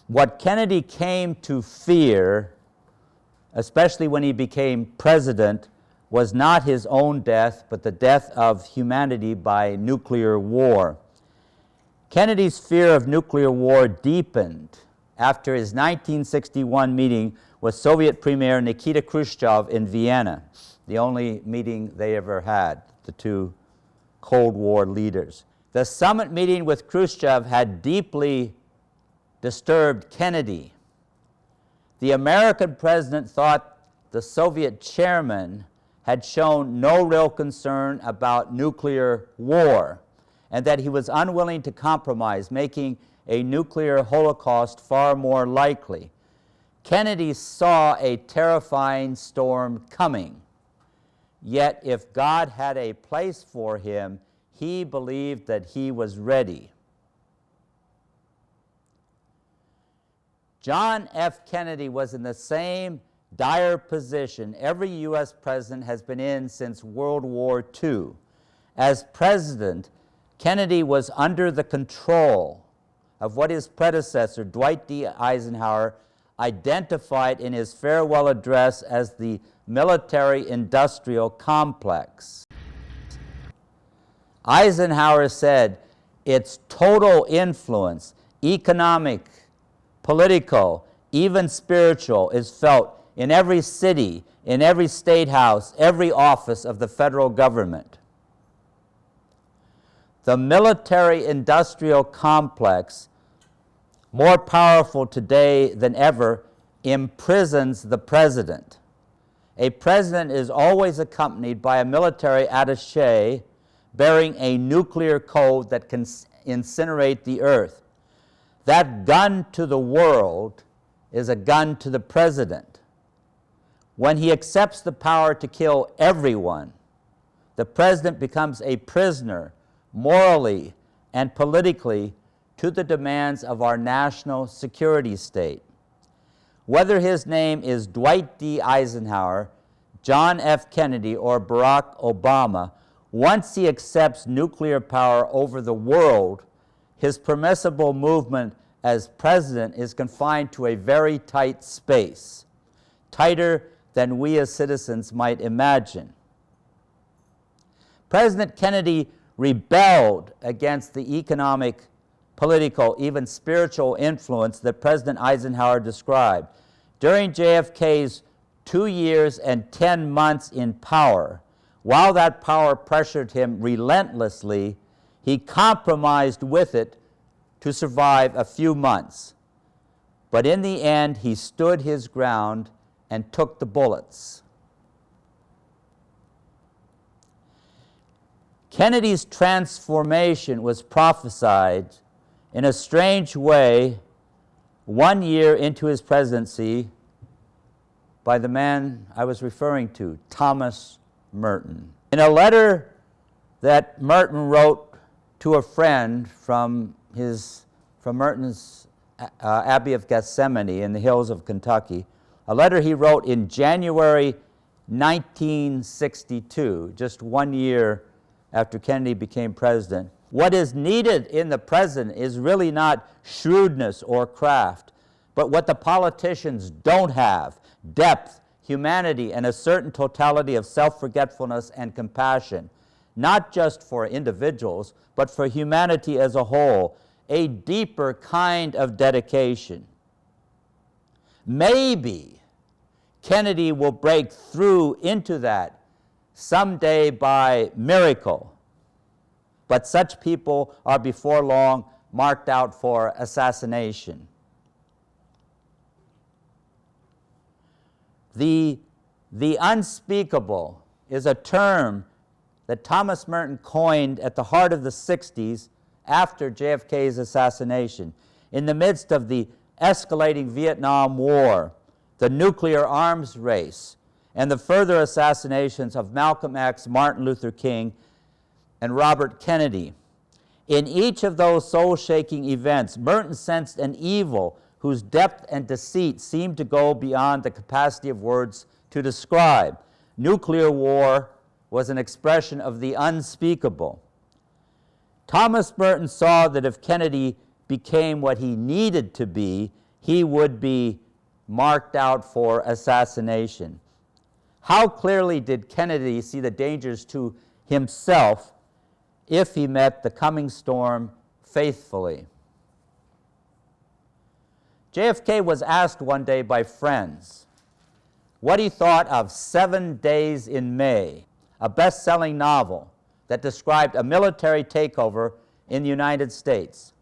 What Kennedy came to fear, especially when he became president, was not his own death, but the death of humanity by nuclear war. Kennedy's fear of nuclear war deepened after his 1961 meeting with Soviet Premier Nikita Khrushchev in Vienna, the only meeting they ever had, the two Cold War leaders. The summit meeting with Khrushchev had deeply disturbed Kennedy. The American president thought the Soviet chairman had shown no real concern about nuclear war, and that he was unwilling to compromise, making a nuclear holocaust far more likely. Kennedy saw a terrifying storm coming, yet if God had a place for him, he believed that he was ready. John F. Kennedy was in the same dire position every U.S. president has been in since World War II. As president, Kennedy was under the control of what his predecessor, Dwight D. Eisenhower, identified in his farewell address as the military-industrial complex. Eisenhower said, its total influence, economic, political, even spiritual, is felt in every city, in every state house, every office of the federal government. The military-industrial complex, more powerful today than ever, imprisons the president. A president is always accompanied by a military attaché bearing a nuclear code that can incinerate the earth. That gun to the world is a gun to the president. When he accepts the power to kill everyone, the president becomes a prisoner, morally and politically, to the demands of our national security state. Whether his name is Dwight D. Eisenhower, John F. Kennedy, or Barack Obama, once he accepts nuclear power over the world, his permissible movement as president is confined to a very tight space, tighter than we as citizens might imagine. President Kennedy rebelled against the economic, political, even spiritual influence that President Eisenhower described. During JFK's 2 years and 10 months in power, while that power pressured him relentlessly, he compromised with it to survive a few months. But in the end, he stood his ground and took the bullets. Kennedy's transformation was prophesied in a strange way 1 year into his presidency by the man I was referring to, Thomas Merton. In a letter that Merton wrote to a friend from Merton's Abbey of Gethsemane in the hills of Kentucky, a letter he wrote in January 1962, just 1 year after Kennedy became president. What is needed in the president is really not shrewdness or craft, but what the politicians don't have: depth, humanity, and a certain totality of self-forgetfulness and compassion, not just for individuals, but for humanity as a whole, a deeper kind of dedication. Maybe Kennedy will break through into that someday by miracle, but such people are before long marked out for assassination. The unspeakable is a term that Thomas Merton coined at the heart of the 60s after JFK's assassination. In the midst of the escalating Vietnam War, the nuclear arms race, and the further assassinations of Malcolm X, Martin Luther King, and Robert Kennedy. In each of those soul-shaking events, Merton sensed an evil whose depth and deceit seemed to go beyond the capacity of words to describe. Nuclear war was an expression of the unspeakable. Thomas Merton saw that if Kennedy became what he needed to be, he would be marked out for assassination. How clearly did Kennedy see the dangers to himself if he met the coming storm faithfully? JFK was asked one day by friends what he thought of 7 Days in May, a best-selling novel that described a military takeover in the United States.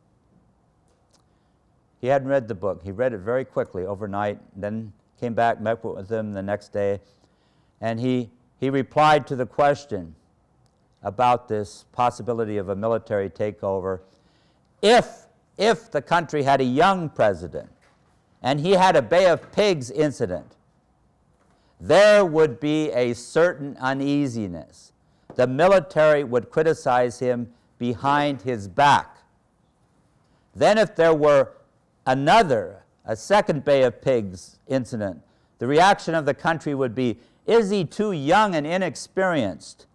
He hadn't read the book. He read it very quickly overnight, then came back, met with him the next day, and he replied to the question about this possibility of a military takeover. If the country had a young president and he had a Bay of Pigs incident, there would be a certain uneasiness. The military would criticize him behind his back. Then if there were a second Bay of Pigs incident, the reaction of the country would be, is he too young and inexperienced?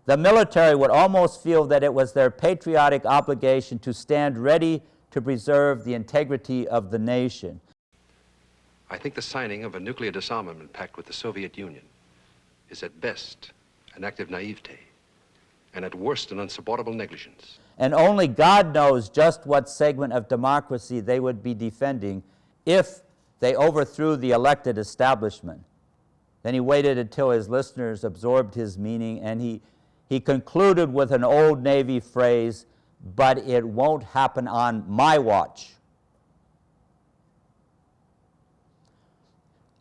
The military would almost feel that it was their patriotic obligation to stand ready to preserve the integrity of the nation. I think the signing of a nuclear disarmament pact with the Soviet Union is at best an act of naivete, and at worst an unsupportable negligence. And only God knows just what segment of democracy they would be defending if they overthrew the elected establishment. Then he waited until his listeners absorbed his meaning, and he concluded with an old Navy phrase, but it won't happen on my watch.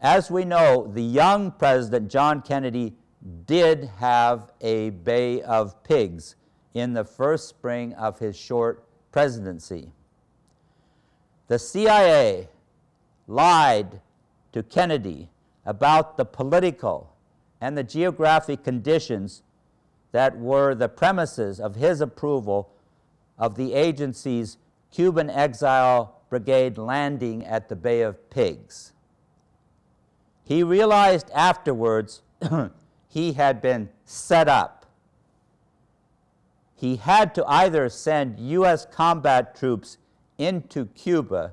As we know, the young President John Kennedy did have a Bay of Pigs in the first spring of his short presidency. The CIA lied to Kennedy about the political and the geographic conditions that were the premises of his approval of the agency's Cuban exile brigade landing at the Bay of Pigs. He realized afterwards he had been set up. He had to either send U.S. combat troops into Cuba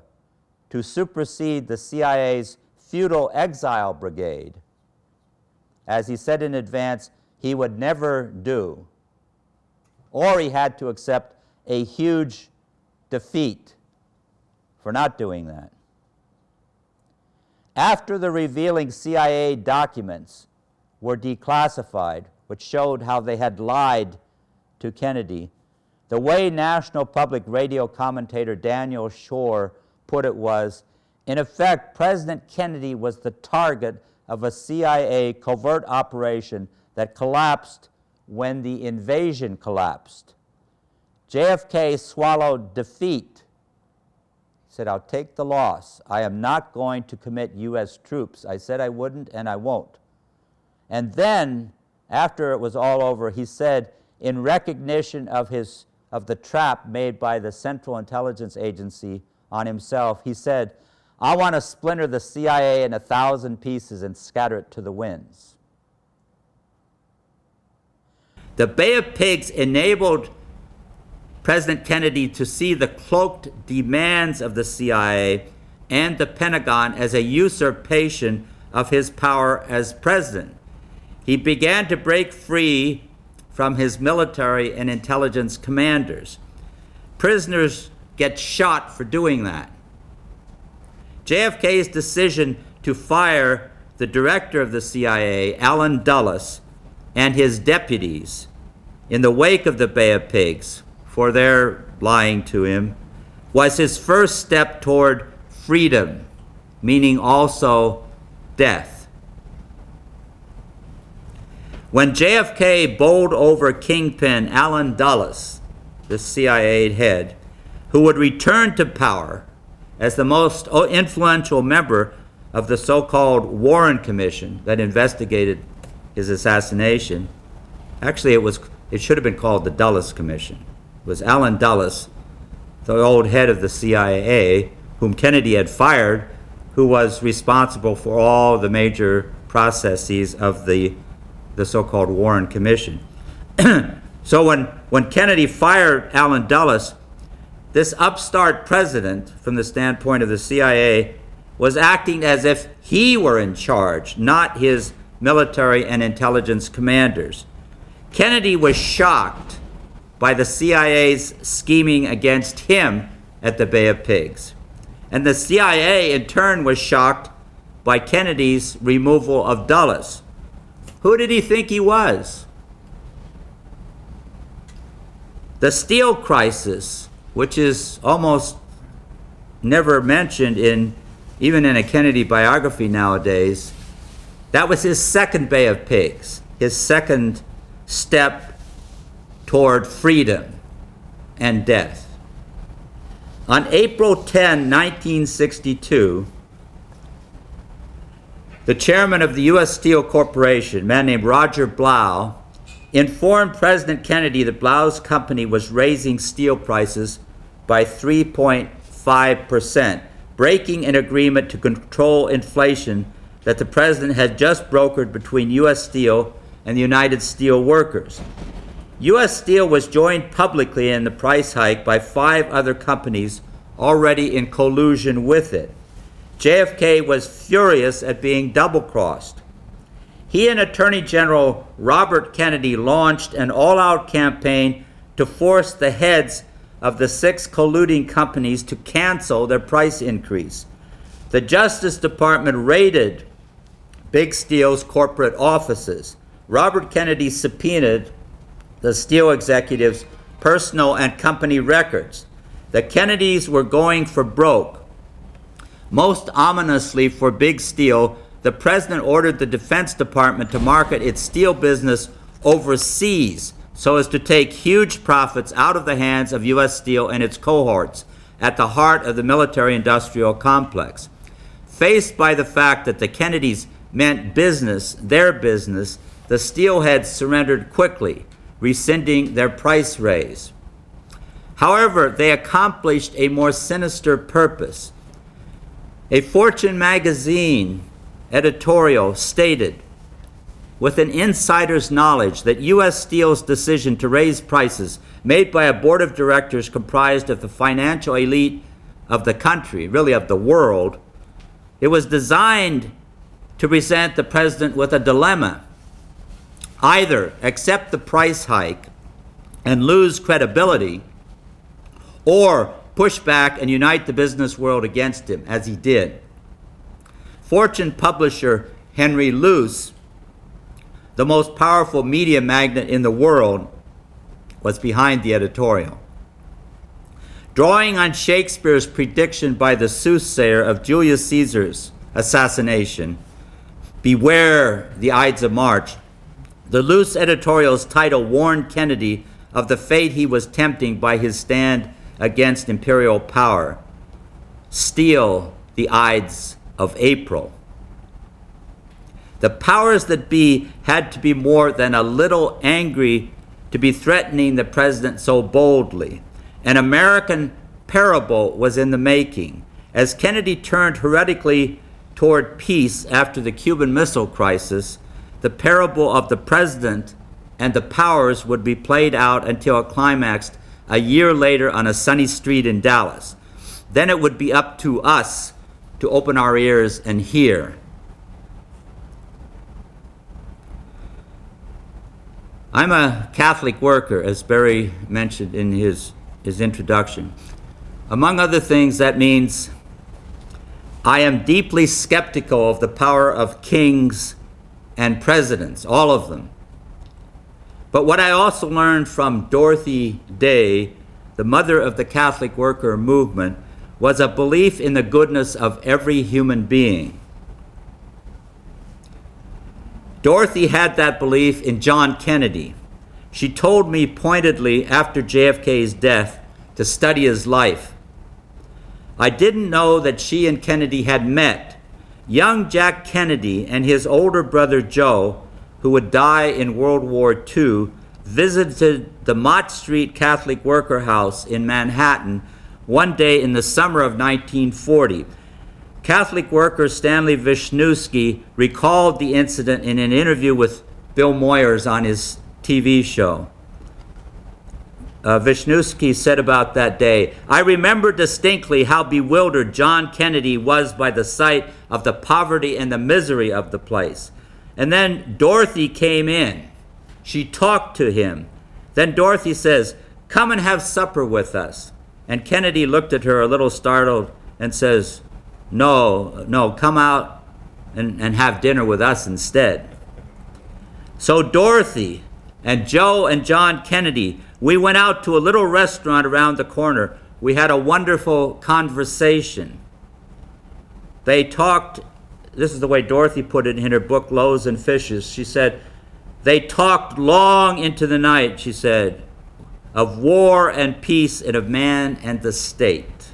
to supersede the CIA's feudal exile brigade, as he said in advance he would never do, or he had to accept a huge defeat for not doing that. After the revealing CIA documents were declassified, which showed how they had lied to Kennedy, the way National Public Radio commentator Daniel Shore put it was, in effect, President Kennedy was the target of a CIA covert operation that collapsed when the invasion collapsed. JFK swallowed defeat. He said, I'll take the loss. I am not going to commit U.S. troops. I said I wouldn't, and I won't. And then, after it was all over, he said, in recognition of the trap made by the Central Intelligence Agency on himself, he said, I want to splinter the CIA in 1,000 pieces and scatter it to the winds. The Bay of Pigs enabled President Kennedy to see the cloaked demands of the CIA and the Pentagon as a usurpation of his power as president. He began to break free from his military and intelligence commanders. Prisoners get shot for doing that. JFK's decision to fire the director of the CIA, Allen Dulles, and his deputies in the wake of the Bay of Pigs for their lying to him was his first step toward freedom, meaning also death. When JFK bowled over Kingpin Allen Dulles, the CIA head, who would return to power as the most influential member of the so-called Warren Commission that investigated his assassination. Actually, it should have been called the Dulles Commission. It was Allen Dulles, the old head of the CIA, whom Kennedy had fired, who was responsible for all the major processes of the so-called Warren Commission. So when Kennedy fired Allen Dulles, this upstart president, from the standpoint of the CIA, was acting as if he were in charge, not his military and intelligence commanders. Kennedy was shocked by the CIA's scheming against him at the Bay of Pigs. And the CIA, in turn, was shocked by Kennedy's removal of Dulles. Who did he think he was? The steel crisis, which is almost never mentioned even in a Kennedy biography nowadays, that was his second Bay of Pigs, his second step toward freedom and death. On April 10, 1962, the chairman of the U.S. Steel Corporation, a man named Roger Blau, informed President Kennedy that Blau's company was raising steel prices by 3.5%, breaking an agreement to control inflation that the president had just brokered between U.S. Steel and the United Steel Workers. U.S. Steel was joined publicly in the price hike by 5 other companies already in collusion with it. JFK was furious at being double-crossed. He and Attorney General Robert Kennedy launched an all-out campaign to force the heads of the 6 colluding companies to cancel their price increase. The Justice Department raided Big Steel's corporate offices. Robert Kennedy subpoenaed the steel executives' personal and company records. The Kennedys were going for broke. Most ominously for Big Steel, the president ordered the Defense Department to market its steel business overseas so as to take huge profits out of the hands of U.S. Steel and its cohorts at the heart of the military-industrial complex. Faced by the fact that the Kennedys meant business, their business, the steelheads surrendered quickly, rescinding their price raise. However, they accomplished a more sinister purpose. A Fortune magazine editorial stated, with an insider's knowledge, that U.S. Steel's decision to raise prices, made by a board of directors comprised of the financial elite of the country, really of the world, it was designed to present the president with a dilemma. Either accept the price hike and lose credibility, or push back and unite the business world against him, as he did. Fortune publisher Henry Luce, the most powerful media magnate in the world, was behind the editorial. Drawing on Shakespeare's prediction by the soothsayer of Julius Caesar's assassination, "Beware the Ides of March," the Luce editorial's title warned Kennedy of the fate he was tempting by his stand against imperial power. Steal the Ides of April. The powers that be had to be more than a little angry to be threatening the president so boldly. An American parable was in the making. As Kennedy turned heretically toward peace after the Cuban Missile Crisis, the parable of the president and the powers would be played out until it climaxed a year later on a sunny street in Dallas. Then it would be up to us to open our ears and hear. I'm a Catholic worker, as Barry mentioned in his introduction. Among other things, that means I am deeply skeptical of the power of kings and presidents, all of them. But what I also learned from Dorothy Day, the mother of the Catholic worker movement, was a belief in the goodness of every human being. Dorothy had that belief in John Kennedy. She told me pointedly after JFK's death to study his life. I didn't know that she and Kennedy had met. Young Jack Kennedy and his older brother Joe, who would die in World War II, visited the Mott Street Catholic Worker House in Manhattan one day in the summer of 1940. Catholic worker Stanley Wisniewski recalled the incident in an interview with Bill Moyers on his TV show. Wisniewski said about that day, "I remember distinctly how bewildered John Kennedy was by the sight of the poverty and the misery of the place. And then Dorothy came in. She talked to him. Then Dorothy says, 'Come and have supper with us.' And Kennedy looked at her a little startled and says, 'No, come out and have dinner with us instead.' So Dorothy and Joe and John Kennedy, we went out to a little restaurant around the corner. We had a wonderful conversation. They talked," this is the way Dorothy put it in her book, Loaves and Fishes. She said, "They talked long into the night," she said, "of war and peace and of man and the state."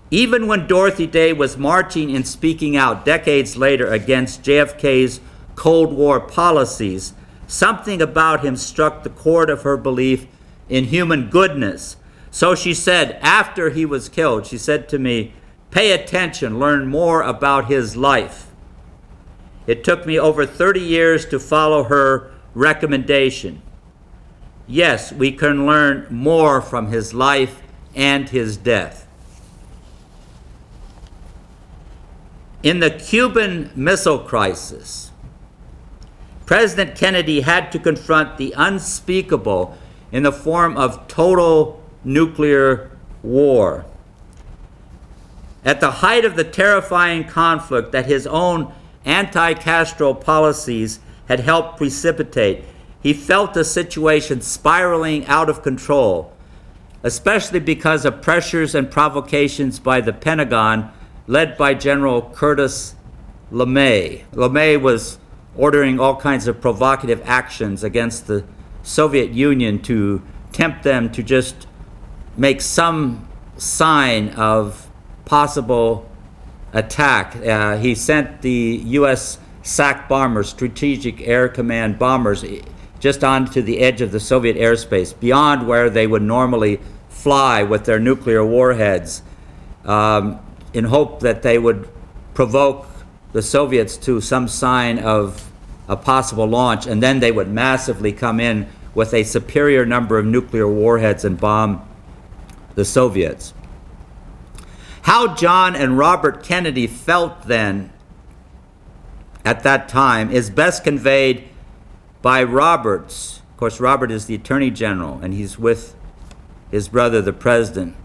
Even when Dorothy Day was marching and speaking out decades later against JFK's Cold War policies, something about him struck the chord of her belief in human goodness. So she said, after he was killed, she said to me, "Pay attention, learn more about his life." It took me over 30 years to follow her recommendation. Yes, we can learn more from his life and his death. In the Cuban Missile Crisis, President Kennedy had to confront the unspeakable in the form of total nuclear war. At the height of the terrifying conflict that his own anti-Castro policies had helped precipitate, he felt the situation spiraling out of control, especially because of pressures and provocations by the Pentagon, led by General Curtis LeMay. LeMay was ordering all kinds of provocative actions against the Soviet Union to tempt them to just make some sign of possible attack. He sent the U.S. SAC bombers, Strategic Air Command bombers, just onto the edge of the Soviet airspace, beyond where they would normally fly with their nuclear warheads, in hope that they would provoke the Soviets to some sign of a possible launch, and then they would massively come in with a superior number of nuclear warheads and bomb the Soviets. How John and Robert Kennedy felt then, at that time, is best conveyed by Roberts. Of course, Robert is the Attorney General, and he's with his brother, the President.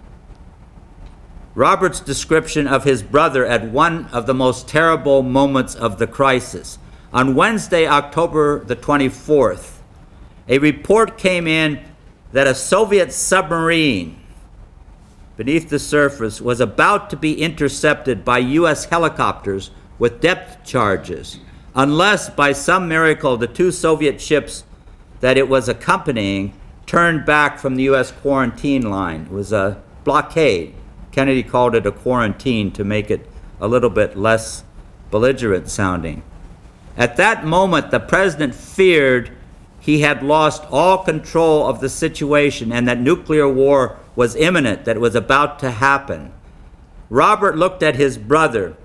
Robert's description of his brother at one of the most terrible moments of the crisis. On Wednesday, October the 24th, a report came in that a Soviet submarine beneath the surface was about to be intercepted by U.S. helicopters with depth charges, unless by some miracle the two Soviet ships that it was accompanying turned back from the U.S. quarantine line. It was a blockade. Kennedy called it a quarantine to make it a little bit less belligerent sounding. At that moment, the president feared he had lost all control of the situation and that nuclear war was imminent, that it was about to happen. Robert looked at his brother,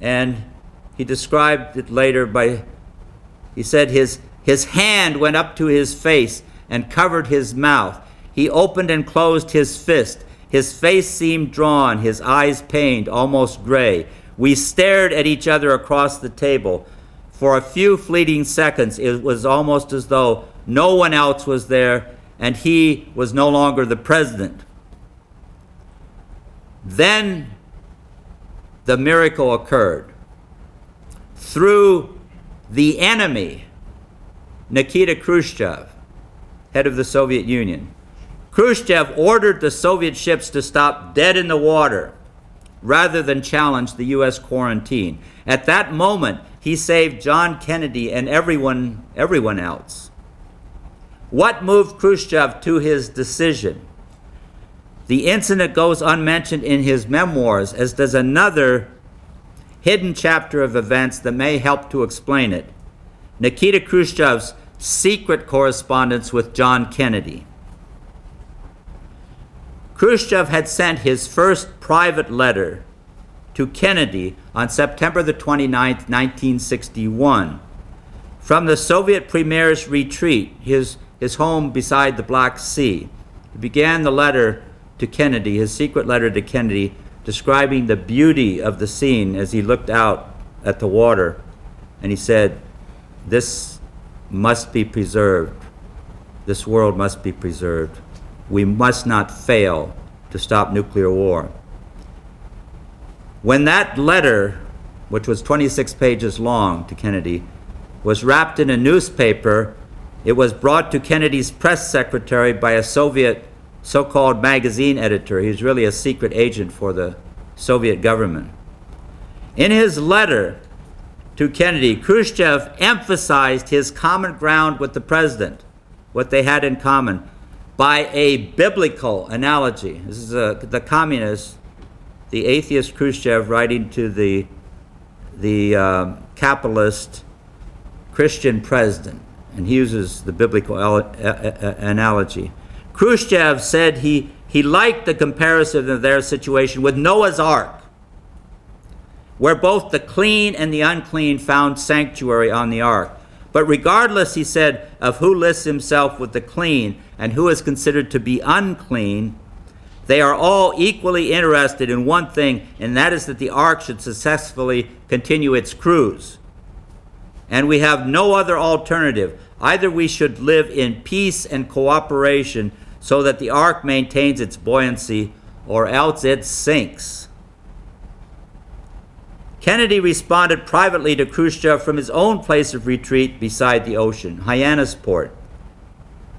and he described it later by, he said his hand went up to his face and covered his mouth. He opened and closed his fist. His face seemed drawn, his eyes pained, almost gray. We stared at each other across the table. For a few fleeting seconds, it was almost as though no one else was there and he was no longer the president. Then the miracle occurred. Through the enemy, Nikita Khrushchev, head of the Soviet Union, Khrushchev ordered the Soviet ships to stop dead in the water rather than challenge the U.S. quarantine. At that moment, he saved John Kennedy and everyone else. What moved Khrushchev to his decision? The incident goes unmentioned in his memoirs, as does another hidden chapter of events that may help to explain it. Nikita Khrushchev's secret correspondence with John Kennedy. Khrushchev had sent his first private letter to Kennedy on September the 29th, 1961. From the Soviet premier's retreat, his his home beside the Black Sea. He began the letter to Kennedy, his secret letter to Kennedy, describing the beauty of the scene as he looked out at the water. And he said, "This must be preserved. This world must be preserved. We must not fail to stop nuclear war." When that letter, which was 26 pages long to Kennedy, was wrapped in a newspaper, it was brought to Kennedy's press secretary by a Soviet so-called magazine editor. He was really a secret agent for the Soviet government. In his letter to Kennedy, Khrushchev emphasized his common ground with the president, what they had in common, by a biblical analogy. This is the communist, the atheist Khrushchev writing to the capitalist Christian president, and he uses the biblical analogy. Khrushchev said he liked the comparison of their situation with Noah's Ark, where both the clean and the unclean found sanctuary on the ark. But regardless, he said, of who lists himself with the clean and who is considered to be unclean, they are all equally interested in one thing, and that is that the ark should successfully continue its cruise. And we have no other alternative. Either we should live in peace and cooperation so that the ark maintains its buoyancy, or else it sinks. Kennedy responded privately to Khrushchev from his own place of retreat beside the ocean, Hyannisport.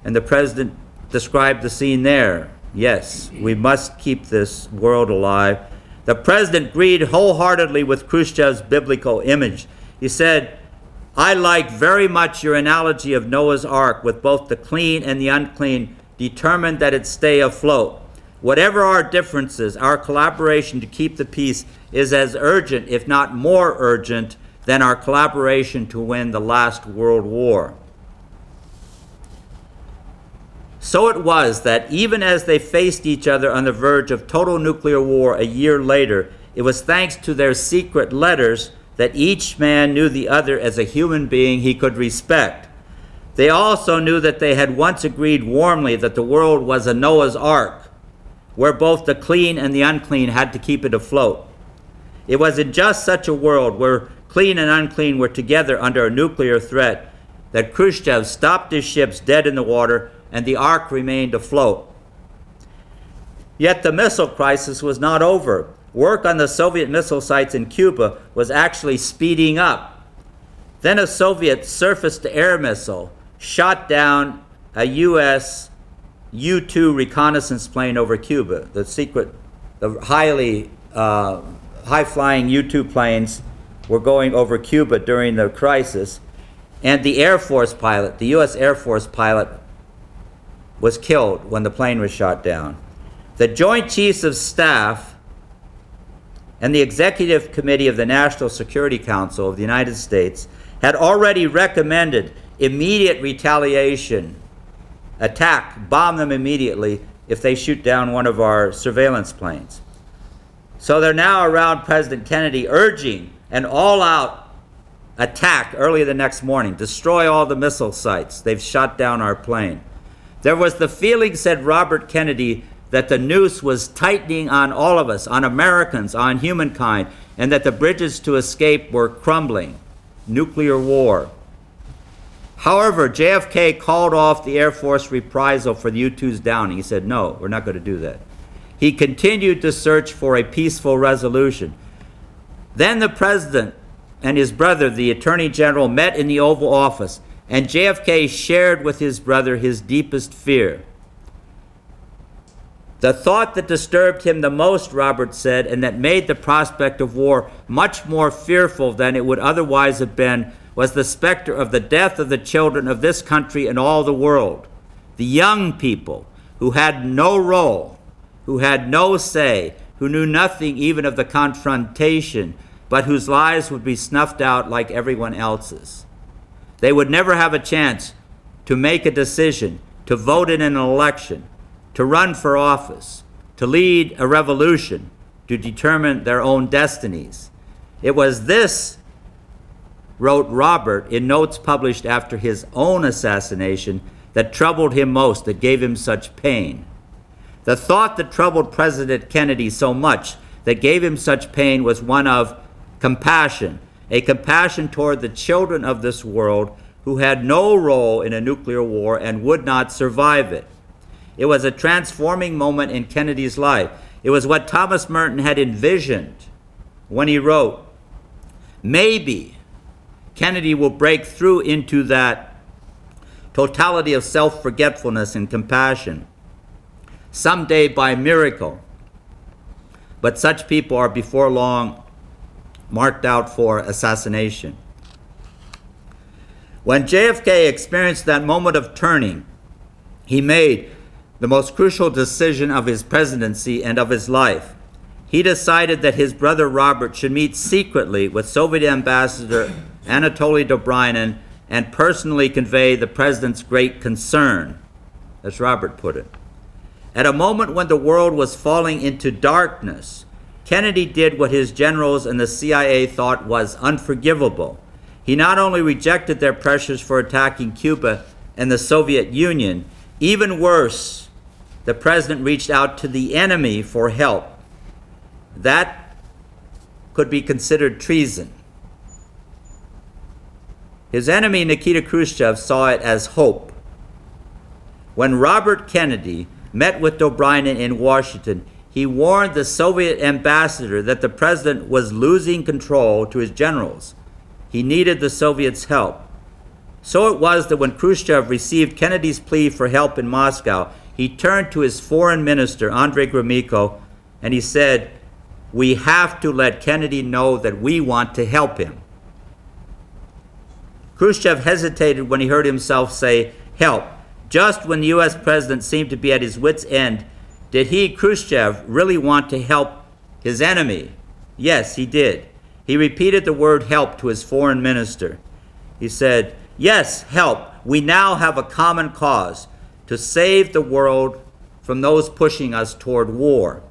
And the president described the scene there. Yes, we must keep this world alive. The president agreed wholeheartedly with Khrushchev's biblical image. He said, "I like very much your analogy of Noah's Ark, with both the clean and the unclean, determined that it stay afloat. Whatever our differences, our collaboration to keep the peace is as urgent, if not more urgent, than our collaboration to win the last world war." So it was that even as they faced each other on the verge of total nuclear war a year later, it was thanks to their secret letters that each man knew the other as a human being he could respect. They also knew that they had once agreed warmly that the world was a Noah's Ark, where both the clean and the unclean had to keep it afloat. It was in just such a world, where clean and unclean were together under a nuclear threat, that Khrushchev stopped his ships dead in the water and the ark remained afloat. Yet the missile crisis was not over. Work on the Soviet missile sites in Cuba was actually speeding up. Then a Soviet surface-to-air missile shot down a U.S. U-2 reconnaissance plane over Cuba. The high-flying U-2 planes were going over Cuba during the crisis, and the Air Force pilot, the U.S. Air Force pilot, was killed when the plane was shot down. The Joint Chiefs of Staff and the Executive Committee of the National Security Council of the United States had already recommended immediate retaliation, attack, bomb them immediately if they shoot down one of our surveillance planes. So they're now around President Kennedy urging an all-out attack early the next morning, destroy all the missile sites. They've shot down our plane. There was the feeling, said Robert Kennedy, that the noose was tightening on all of us, on Americans, on humankind, and that the bridges to escape were crumbling. Nuclear war. However, JFK called off the Air Force reprisal for the U-2's downing. He said, no, we're not going to do that. He continued to search for a peaceful resolution. Then the president and his brother, the Attorney General, met in the Oval Office, and JFK shared with his brother his deepest fear. The thought that disturbed him the most, Robert said, and that made the prospect of war much more fearful than it would otherwise have been, was the specter of the death of the children of this country and all the world. The young people who had no role, who had no say, who knew nothing even of the confrontation, but whose lives would be snuffed out like everyone else's. They would never have a chance to make a decision, to vote in an election, to run for office, to lead a revolution, to determine their own destinies. It was this, wrote Robert in notes published after his own assassination, that troubled him most, that gave him such pain. The thought that troubled President Kennedy so much, that gave him such pain, was one of compassion, a compassion toward the children of this world who had no role in a nuclear war and would not survive it. It was a transforming moment in Kennedy's life. It was what Thomas Merton had envisioned when he wrote, "Maybe Kennedy will break through into that totality of self-forgetfulness and compassion someday by miracle. But such people are before long marked out for assassination." When JFK experienced that moment of turning, he made the most crucial decision of his presidency and of his life. He decided that his brother Robert should meet secretly with Soviet Ambassador Anatoly Dobrynin and personally convey the president's great concern, as Robert put it. At a moment when the world was falling into darkness, Kennedy did what his generals and the CIA thought was unforgivable. He not only rejected their pressures for attacking Cuba and the Soviet Union, even worse, the president reached out to the enemy for help. That could be considered treason. His enemy, Nikita Khrushchev, saw it as hope. When Robert Kennedy met with Dobrynin in Washington, he warned the Soviet ambassador that the president was losing control to his generals. He needed the Soviets' help. So it was that when Khrushchev received Kennedy's plea for help in Moscow, he turned to his foreign minister, Andrei Gromyko, and he said, "We have to let Kennedy know that we want to help him." Khrushchev hesitated when he heard himself say, "help." Just when the U.S. president seemed to be at his wit's end, did he, Khrushchev, really want to help his enemy? Yes, he did. He repeated the word help to his foreign minister. He said, "Yes, help. We now have a common cause to save the world from those pushing us toward war."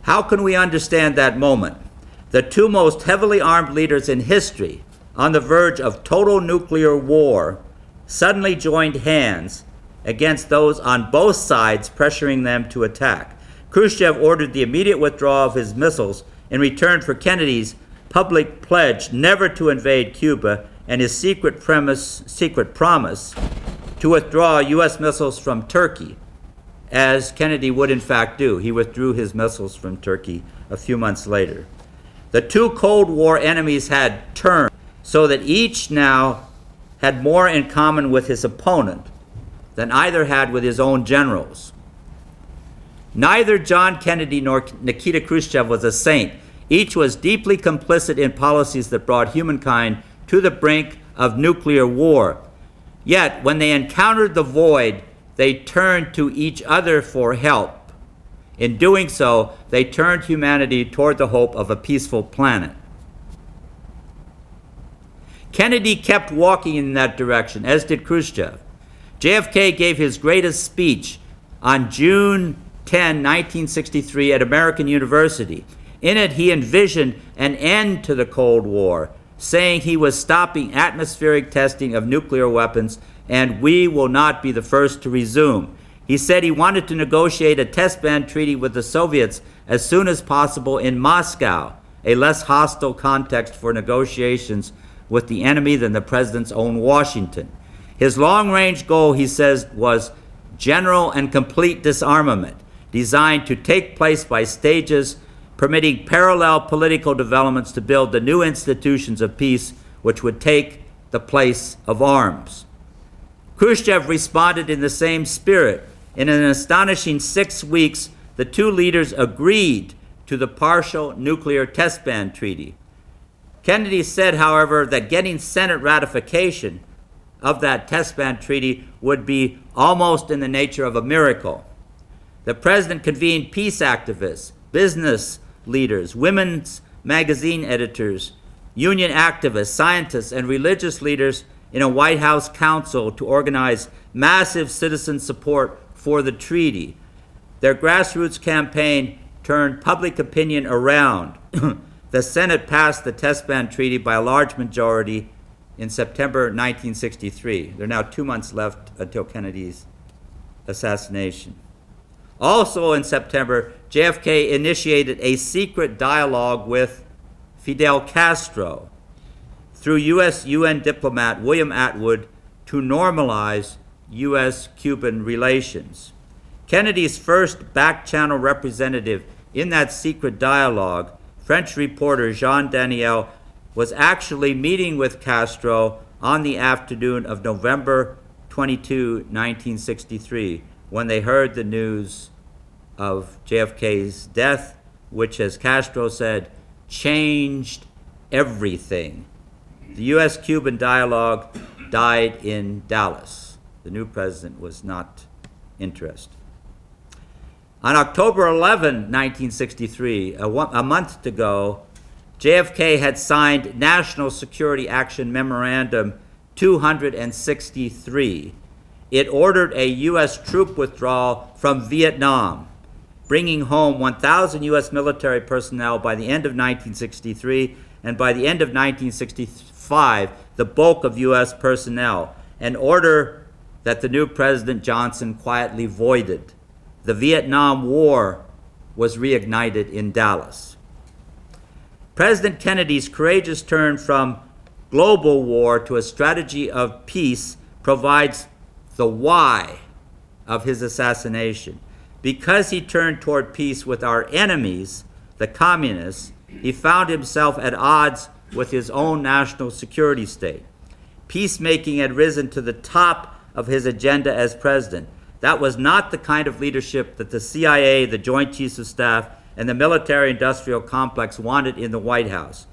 How can we understand that moment? The two most heavily armed leaders in history, on the verge of total nuclear war, suddenly joined hands against those on both sides pressuring them to attack. Khrushchev ordered the immediate withdrawal of his missiles in return for Kennedy's public pledge never to invade Cuba and his secret promise to withdraw U.S. missiles from Turkey, as Kennedy would in fact do. He withdrew his missiles from Turkey a few months later. The two Cold War enemies had turned so that each now had more in common with his opponent than either had with his own generals. Neither John Kennedy nor Nikita Khrushchev was a saint. Each was deeply complicit in policies that brought humankind to the brink of nuclear war. Yet, when they encountered the void, they turned to each other for help. In doing so, they turned humanity toward the hope of a peaceful planet. Kennedy kept walking in that direction, as did Khrushchev. JFK gave his greatest speech on June 10, 1963 at American University. In it, he envisioned an end to the Cold War, saying he was stopping atmospheric testing of nuclear weapons, and we will not be the first to resume. He said he wanted to negotiate a test ban treaty with the Soviets as soon as possible in Moscow, a less hostile context for negotiations with the enemy than the president's own Washington. His long-range goal, he says, was general and complete disarmament, designed to take place by stages, permitting parallel political developments to build the new institutions of peace which would take the place of arms. Khrushchev responded in the same spirit. In an astonishing 6 weeks, the two leaders agreed to the partial nuclear test ban treaty. Kennedy said, however, that getting Senate ratification of that test ban treaty would be almost in the nature of a miracle. The president convened peace activists, business leaders, women's magazine editors, union activists, scientists, and religious leaders in a White House council to organize massive citizen support for the treaty. Their grassroots campaign turned public opinion around. The Senate passed the test ban treaty by a large majority, in September 1963. There are now 2 months left until Kennedy's assassination. Also in September, JFK initiated a secret dialogue with Fidel Castro through U.S. UN diplomat William Atwood to normalize U.S.-Cuban relations. Kennedy's first back-channel representative in that secret dialogue, French reporter Jean Daniel, was actually meeting with Castro on the afternoon of November 22, 1963, when they heard the news of JFK's death, which, as Castro said, changed everything. The U.S.-Cuban dialogue died in Dallas. The new president was not interested. On October 11, 1963, a month to go, JFK had signed National Security Action Memorandum 263. It ordered a U.S. troop withdrawal from Vietnam, bringing home 1,000 U.S. military personnel by the end of 1963, and by the end of 1965, the bulk of U.S. personnel, an order that the new President Johnson quietly voided. The Vietnam War was reignited in Dallas. President Kennedy's courageous turn from global war to a strategy of peace provides the why of his assassination. Because he turned toward peace with our enemies, the communists, he found himself at odds with his own national security state. Peacemaking had risen to the top of his agenda as president. That was not the kind of leadership that the CIA, the Joint Chiefs of Staff, and the military-industrial complex wanted in the White House.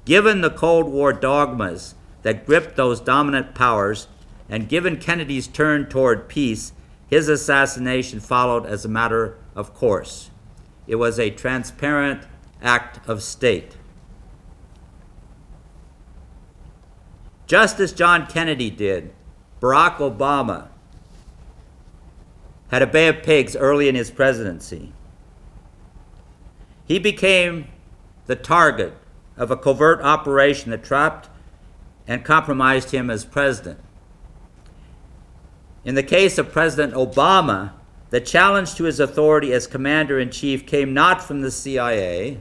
Given the Cold War dogmas that gripped those dominant powers, and given Kennedy's turn toward peace, his assassination followed as a matter of course. It was a transparent act of state. Just as John Kennedy did, Barack Obama had a Bay of Pigs early in his presidency. He became the target of a covert operation that trapped and compromised him as president. In the case of President Obama, the challenge to his authority as commander-in-chief came not from the CIA,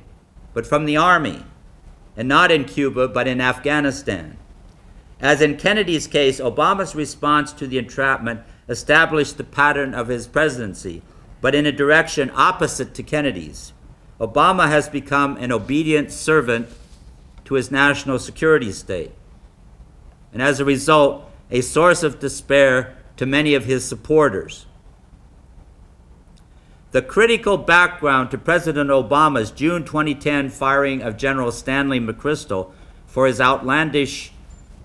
but from the Army, and not in Cuba, but in Afghanistan. As in Kennedy's case, Obama's response to the entrapment established the pattern of his presidency, but in a direction opposite to Kennedy's. Obama has become an obedient servant to his national security state, and as a result, a source of despair to many of his supporters. The critical background to President Obama's June 2010 firing of General Stanley McChrystal for his outlandish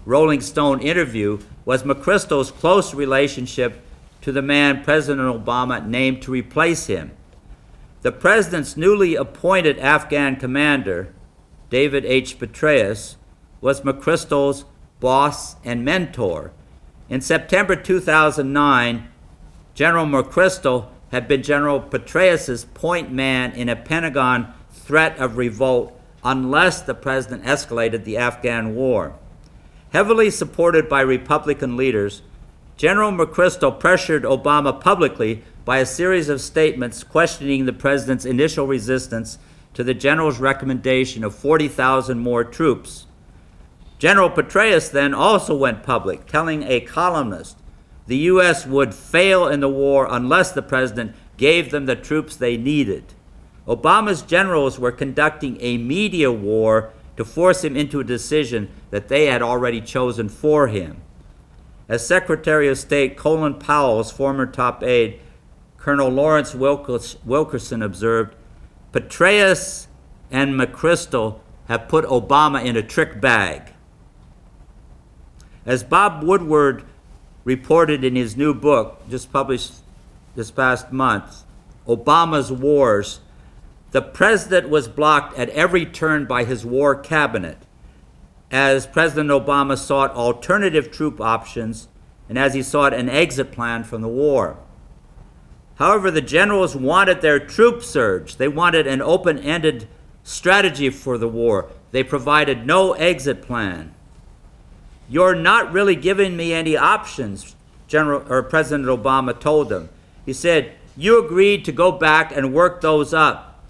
Rolling Stone interview was McChrystal's close relationship to the man President Obama named to replace him. The president's newly appointed Afghan commander, David H. Petraeus, was McChrystal's boss and mentor. In September 2009, General McChrystal had been General Petraeus's point man in a Pentagon threat of revolt unless the president escalated the Afghan war. Heavily supported by Republican leaders, General McChrystal pressured Obama publicly by a series of statements questioning the president's initial resistance to the general's recommendation of 40,000 more troops. General Petraeus then also went public, telling a columnist the U.S. would fail in the war unless the president gave them the troops they needed. Obama's generals were conducting a media war to force him into a decision that they had already chosen for him. As Secretary of State Colin Powell's former top aide, Colonel Lawrence Wilkerson, observed, Petraeus and McChrystal have put Obama in a trick bag. As Bob Woodward reported in his new book, just published this past month, Obama's Wars, the president was blocked at every turn by his war cabinet as President Obama sought alternative troop options and as he sought an exit plan from the war. However, the generals wanted their troop surge. They wanted an open-ended strategy for the war. They provided no exit plan. "You're not really giving me any options," President Obama told them. He said, "You agreed to go back and work those up."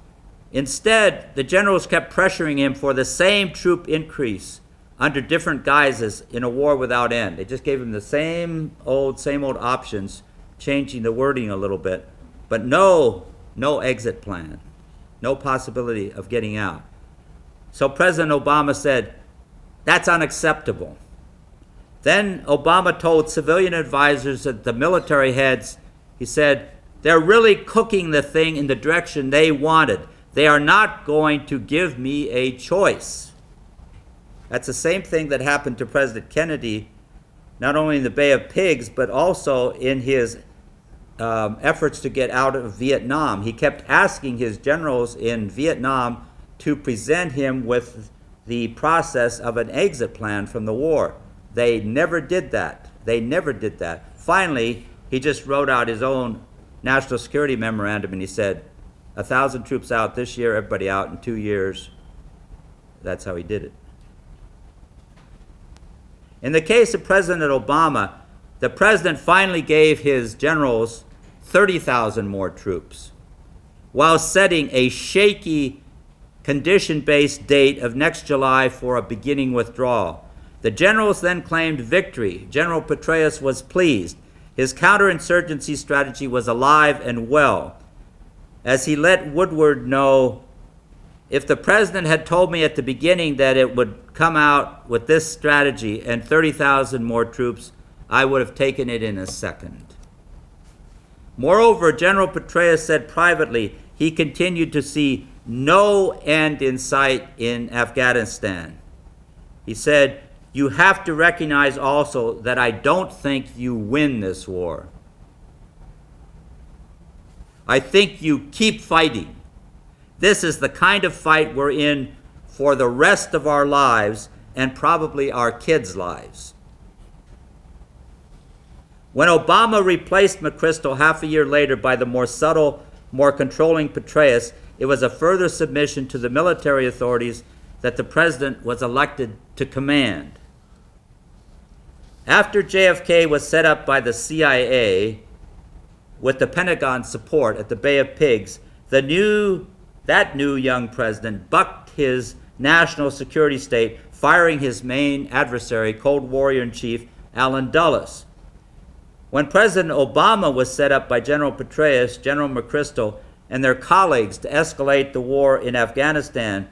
Instead, the generals kept pressuring him for the same troop increase under different guises in a war without end. They just gave him the same old options, changing the wording a little bit, but no exit plan, no possibility of getting out. So President Obama said, "That's unacceptable." Then Obama told civilian advisors and the military heads, he said, "They're really cooking the thing in the direction they wanted. They are not going to give me a choice." That's the same thing that happened to President Kennedy, not only in the Bay of Pigs, but also in his efforts to get out of Vietnam. He kept asking his generals in Vietnam to present him with the process of an exit plan from the war. They never did that. Finally, he just wrote out his own national security memorandum, and he said, 1,000 troops out this year, everybody out in 2 years. That's how he did it. In the case of President Obama, the president finally gave his generals 30,000 more troops, while setting a shaky condition-based date of next July for a beginning withdrawal. The generals then claimed victory. General Petraeus was pleased. His counterinsurgency strategy was alive and well. As he let Woodward know, "If the president had told me at the beginning that it would come out with this strategy and 30,000 more troops, I would have taken it in a second." Moreover, General Petraeus said privately he continued to see no end in sight in Afghanistan. He said, "You have to recognize also that I don't think you win this war. I think you keep fighting. This is the kind of fight we're in for the rest of our lives and probably our kids' lives." When Obama replaced McChrystal half a year later by the more subtle, more controlling Petraeus, it was a further submission to the military authorities that the president was elected to command. After JFK was set up by the CIA with the Pentagon's support at the Bay of Pigs, that new young president bucked his national security state, firing his main adversary, Cold Warrior-in-Chief Allen Dulles. When President Obama was set up by General Petraeus, General McChrystal, and their colleagues to escalate the war in Afghanistan,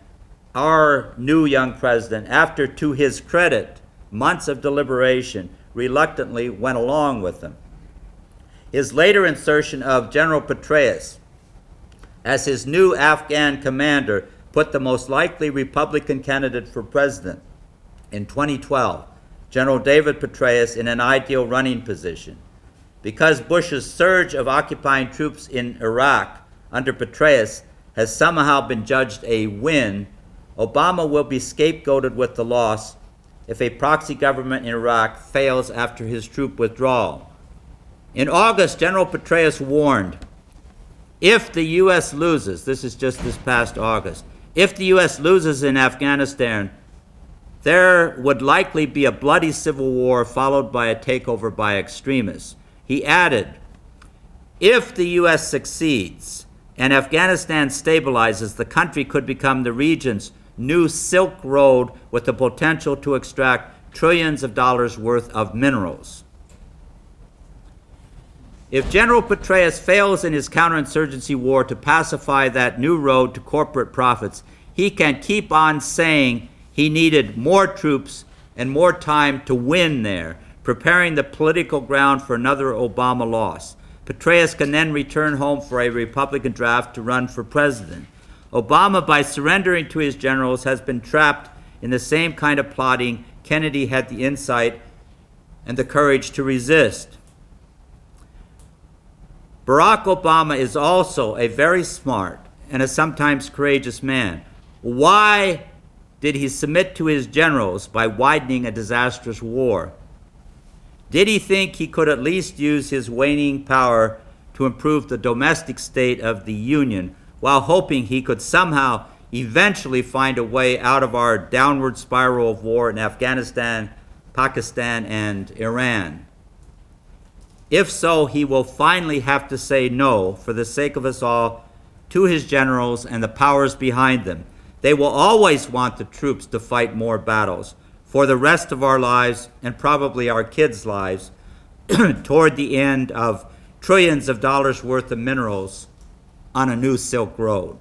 our new young president, after, to his credit, months of deliberation, reluctantly went along with them. His later insertion of General Petraeus as his new Afghan commander put the most likely Republican candidate for president in 2012, General David Petraeus, in an ideal running position. Because Bush's surge of occupying troops in Iraq under Petraeus has somehow been judged a win, Obama will be scapegoated with the loss if a proxy government in Iraq fails after his troop withdrawal. In August, General Petraeus warned, if the U.S. loses, this is just this past August, if the U.S. loses in Afghanistan, there would likely be a bloody civil war followed by a takeover by extremists. He added, if the U.S. succeeds and Afghanistan stabilizes, the country could become the region's new Silk Road with the potential to extract trillions of dollars worth of minerals. If General Petraeus fails in his counterinsurgency war to pacify that new road to corporate profits, he can keep on saying he needed more troops and more time to win there, preparing the political ground for another Obama loss. Petraeus can then return home for a Republican draft to run for president. Obama, by surrendering to his generals, has been trapped in the same kind of plotting Kennedy had the insight and the courage to resist. Barack Obama is also a very smart and a sometimes courageous man. Why did he submit to his generals by widening a disastrous war? Did he think he could at least use his waning power to improve the domestic state of the Union while hoping he could somehow eventually find a way out of our downward spiral of war in Afghanistan, Pakistan, and Iran. If so, he will finally have to say no, for the sake of us all, to his generals and the powers behind them. They will always want the troops to fight more battles for the rest of our lives and probably our kids' lives toward the end of trillions of dollars worth of minerals on a new Silk Road.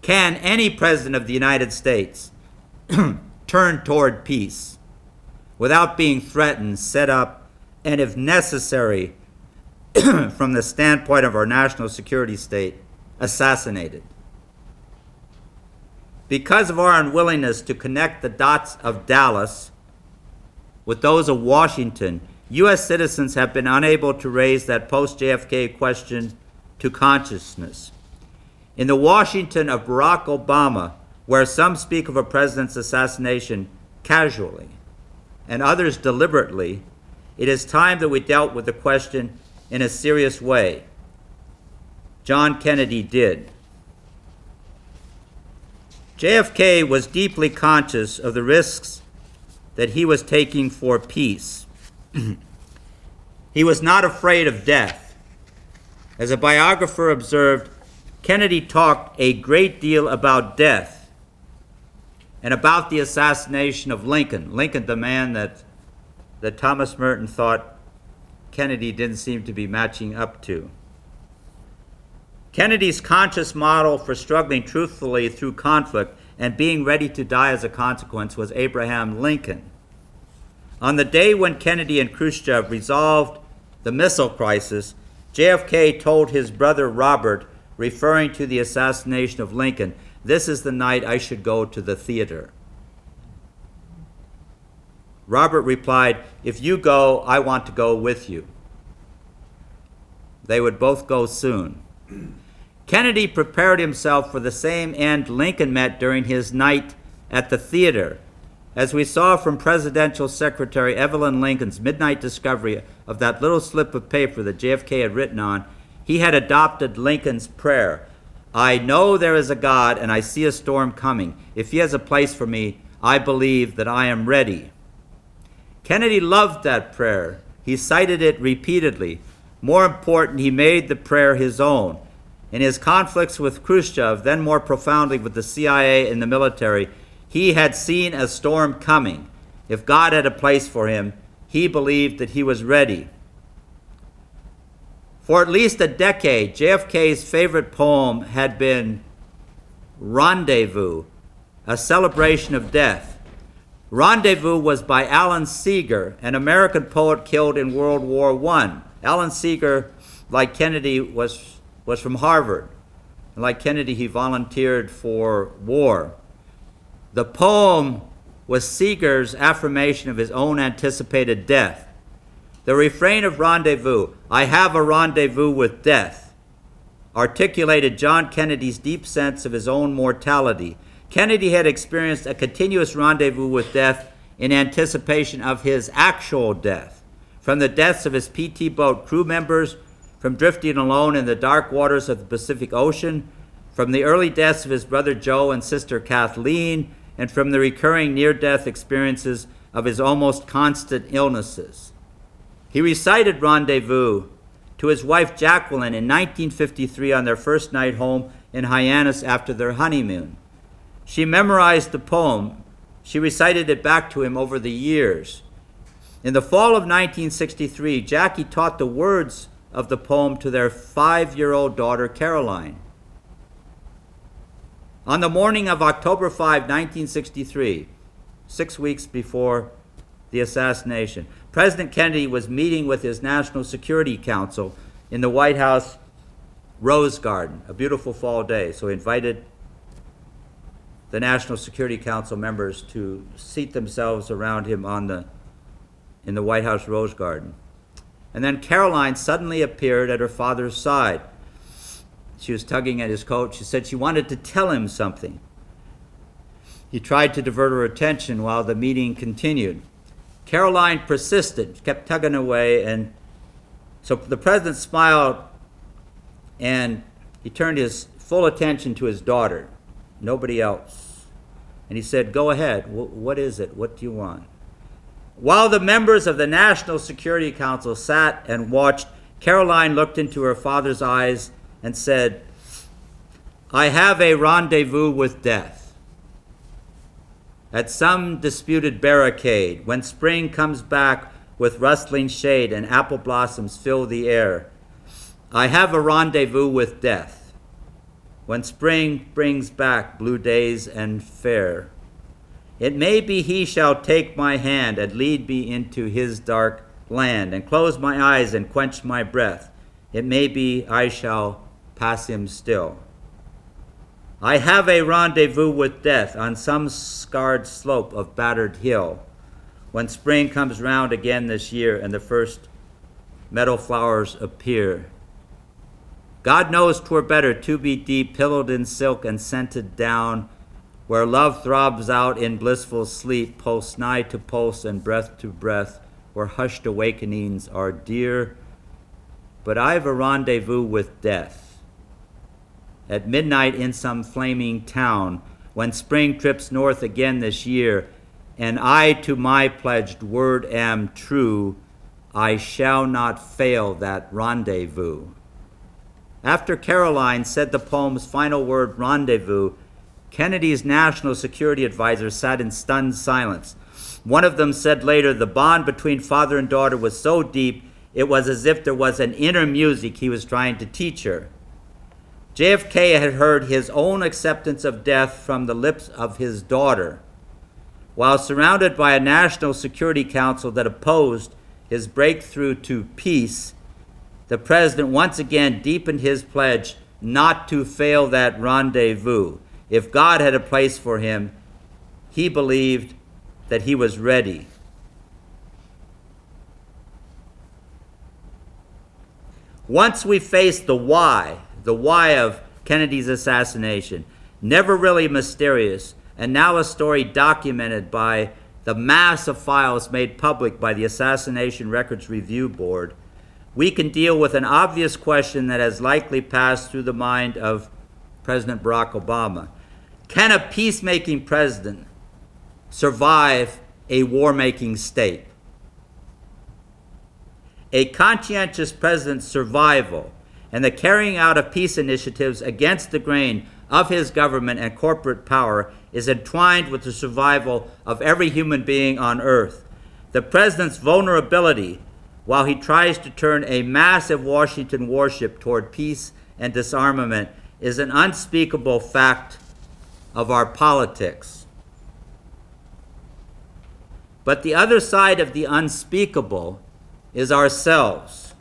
Can any president of the United States turn toward peace without being threatened, set up, and if necessary, from the standpoint of our national security state, assassinated? Because of our unwillingness to connect the dots of Dallas with those of Washington, U.S. citizens have been unable to raise that post-JFK question to consciousness. In the Washington of Barack Obama, where some speak of a president's assassination casually and others deliberately, it is time that we dealt with the question in a serious way. John Kennedy did. JFK was deeply conscious of the risks that he was taking for peace. He was not afraid of death. As a biographer observed, Kennedy talked a great deal about death and about the assassination of Lincoln. Lincoln, the man that Thomas Merton thought Kennedy didn't seem to be matching up to. Kennedy's conscious model for struggling truthfully through conflict and being ready to die as a consequence was Abraham Lincoln. On the day when Kennedy and Khrushchev resolved the missile crisis, JFK told his brother Robert, referring to the assassination of Lincoln, "This is the night I should go to the theater." Robert replied, "If you go, I want to go with you." They would both go soon. Kennedy prepared himself for the same end Lincoln met during his night at the theater. As we saw from Presidential Secretary Evelyn Lincoln's midnight discovery of that little slip of paper that JFK had written on, he had adopted Lincoln's prayer. "I know there is a God, and I see a storm coming. If he has a place for me, I believe that I am ready." Kennedy loved that prayer. He cited it repeatedly. More important, he made the prayer his own. In his conflicts with Khrushchev, then more profoundly with the CIA and the military, he had seen a storm coming. If God had a place for him, he believed that he was ready. For at least a decade, JFK's favorite poem had been Rendezvous, a celebration of death. Rendezvous was by Alan Seeger, an American poet killed in World War I. Alan Seeger, like Kennedy, was from Harvard. And like Kennedy, he volunteered for war. The poem was Seeger's affirmation of his own anticipated death. The refrain of Rendezvous, "I have a rendezvous with death," articulated John Kennedy's deep sense of his own mortality. Kennedy had experienced a continuous rendezvous with death in anticipation of his actual death. From the deaths of his PT boat crew members, from drifting alone in the dark waters of the Pacific Ocean, from the early deaths of his brother Joe and sister Kathleen, and from the recurring near-death experiences of his almost constant illnesses. He recited Rendezvous to his wife Jacqueline in 1953 on their first night home in Hyannis after their honeymoon. She memorized the poem. She recited it back to him over the years. In the fall of 1963, Jackie taught the words of the poem to their 5-year-old daughter, Caroline. On the morning of October 5, 1963, 6 weeks before the assassination, President Kennedy was meeting with his National Security Council in the White House Rose Garden, a beautiful fall day. So he invited the National Security Council members to seat themselves around him in the White House Rose Garden. And then Caroline suddenly appeared at her father's side. She was tugging at his coat. She said she wanted to tell him something. He tried to divert her attention while the meeting continued. Caroline persisted, kept tugging away, and so the president smiled and he turned his full attention to his daughter, nobody else. And he said, "Go ahead. What is it? What do you want?" While the members of the National Security Council sat and watched, Caroline looked into her father's eyes and said, "I have a rendezvous with death. At some disputed barricade, when spring comes back with rustling shade and apple blossoms fill the air, I have a rendezvous with death. When spring brings back blue days and fair, it may be he shall take my hand and lead me into his dark land, and close my eyes and quench my breath. It may be I shall pass him still. I have a rendezvous with death on some scarred slope of battered hill, when spring comes round again this year and the first meadow flowers appear. God knows 'twere better to be deep, pillowed in silk and scented down, where love throbs out in blissful sleep, pulse nigh to pulse and breath to breath, where hushed awakenings are dear. But I've a rendezvous with death, at midnight in some flaming town, when spring trips north again this year, and I to my pledged word am true, I shall not fail that rendezvous." After Caroline said the poem's final word, rendezvous, Kennedy's national security advisors sat in stunned silence. One of them said later, the bond between father and daughter was so deep, it was as if there was an inner music he was trying to teach her. JFK had heard his own acceptance of death from the lips of his daughter. While surrounded by a National Security Council that opposed his breakthrough to peace, the president once again deepened his pledge not to fail that rendezvous. If God had a place for him, he believed that he was ready. Once we face the why of Kennedy's assassination, never really mysterious, and now a story documented by the mass of files made public by the Assassination Records Review Board, we can deal with an obvious question that has likely passed through the mind of President Barack Obama. Can a peacemaking president survive a war-making state? A conscientious president's survival and the carrying out of peace initiatives against the grain of his government and corporate power is entwined with the survival of every human being on earth. The president's vulnerability, while he tries to turn a massive Washington warship toward peace and disarmament, is an unspeakable fact of our politics. But the other side of the unspeakable is ourselves.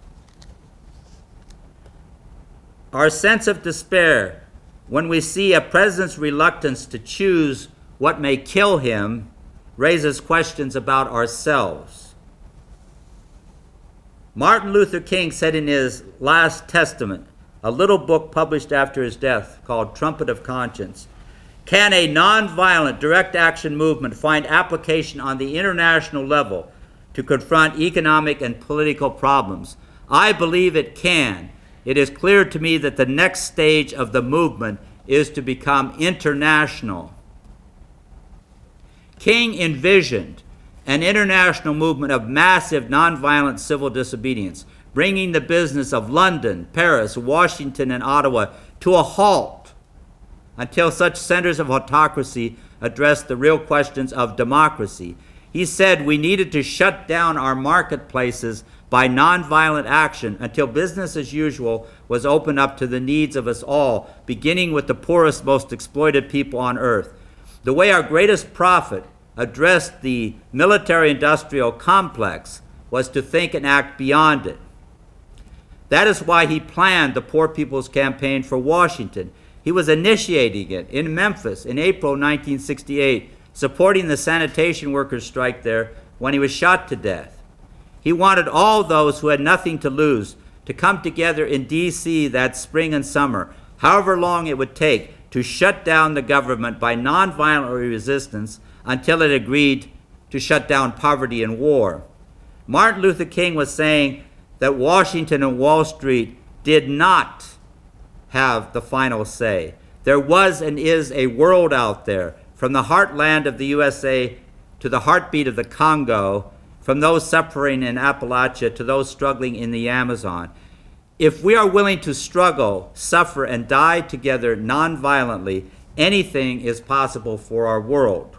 Our sense of despair when we see a president's reluctance to choose what may kill him raises questions about ourselves. Martin Luther King said in his last testament, a little book published after his death called Trumpet of Conscience, can a nonviolent direct action movement find application on the international level to confront economic and political problems? I believe it can. It is clear to me that the next stage of the movement is to become international. King envisioned an international movement of massive nonviolent civil disobedience, bringing the business of London, Paris, Washington, and Ottawa to a halt until such centers of autocracy addressed the real questions of democracy. He said we needed to shut down our marketplaces by nonviolent action until business as usual was opened up to the needs of us all, beginning with the poorest, most exploited people on earth. The way our greatest prophet addressed the military-industrial complex was to think and act beyond it. That is why he planned the Poor People's Campaign for Washington. He was initiating it in Memphis in April 1968, supporting the sanitation workers' strike there when he was shot to death. He wanted all those who had nothing to lose to come together in D.C. that spring and summer, however long it would take, to shut down the government by nonviolent resistance until it agreed to shut down poverty and war. Martin Luther King was saying that Washington and Wall Street did not have the final say. There was and is a world out there, from the heartland of the USA to the heartbeat of the Congo, from those suffering in Appalachia to those struggling in the Amazon. If we are willing to struggle, suffer, and die together nonviolently, anything is possible for our world.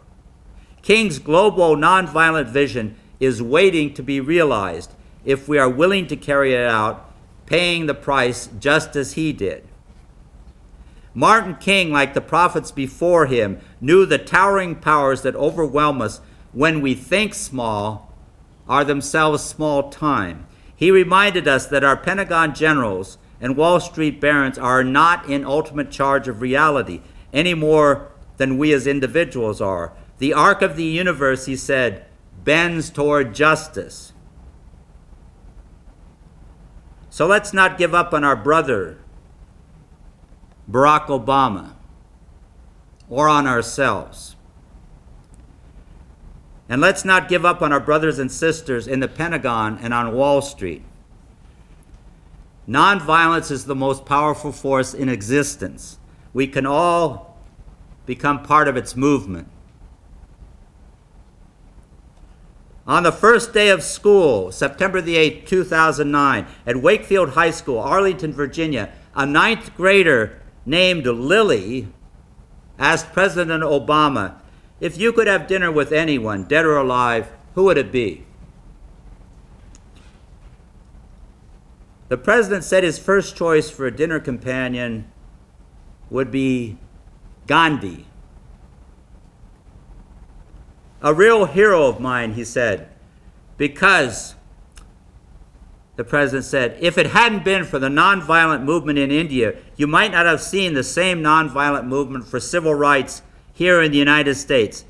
King's global nonviolent vision is waiting to be realized if we are willing to carry it out, paying the price just as he did. Martin King, like the prophets before him, knew the towering powers that overwhelm us when we think small are themselves small time. He reminded us that our Pentagon generals and Wall Street barons are not in ultimate charge of reality any more than we as individuals are. The arc of the universe, he said, bends toward justice. So let's not give up on our brother, Barack Obama, or on ourselves. And let's not give up on our brothers and sisters in the Pentagon and on Wall Street. Nonviolence is the most powerful force in existence. We can all become part of its movement. On the first day of school, September the 8th, 2009, at Wakefield High School, Arlington, Virginia, a ninth grader named Lily asked President Obama, if you could have dinner with anyone, dead or alive, who would it be? The president said his first choice for a dinner companion would be Gandhi. A real hero of mine, he said, because, the president said, if it hadn't been for the nonviolent movement in India, you might not have seen the same nonviolent movement for civil rights here in the United States.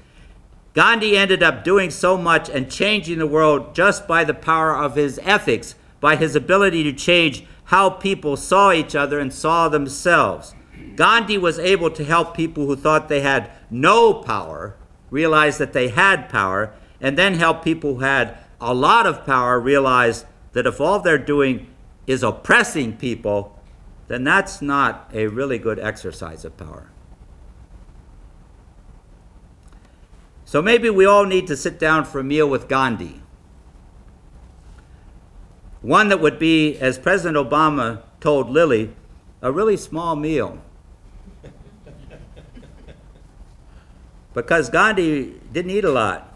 Gandhi ended up doing so much and changing the world just by the power of his ethics, by his ability to change how people saw each other and saw themselves. Gandhi was able to help people who thought they had no power realize that they had power, and then help people who had a lot of power realize that if all they're doing is oppressing people, then that's not a really good exercise of power. So maybe we all need to sit down for a meal with Gandhi. One that would be, as President Obama told Lily, a really small meal. Because Gandhi didn't eat a lot.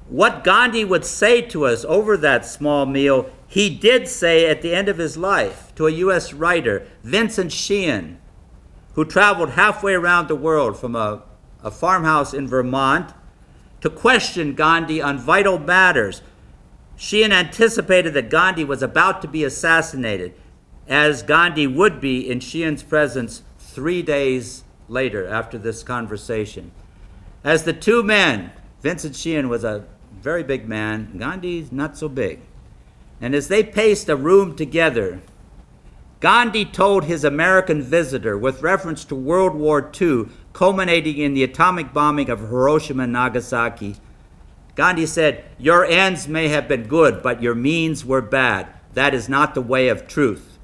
What Gandhi would say to us over that small meal, he did say at the end of his life to a U.S. writer, Vincent Sheehan, who traveled halfway around the world from a farmhouse in Vermont to question Gandhi on vital matters. Sheehan anticipated that Gandhi was about to be assassinated, as Gandhi would be in Sheehan's presence 3 days later after this conversation. As the two men, Vincent Sheehan was a very big man, Gandhi's not so big. And as they paced a room together, Gandhi told his American visitor, with reference to World War II, culminating in the atomic bombing of Hiroshima and Nagasaki, Gandhi said, your ends may have been good, but your means were bad. That is not the way of truth.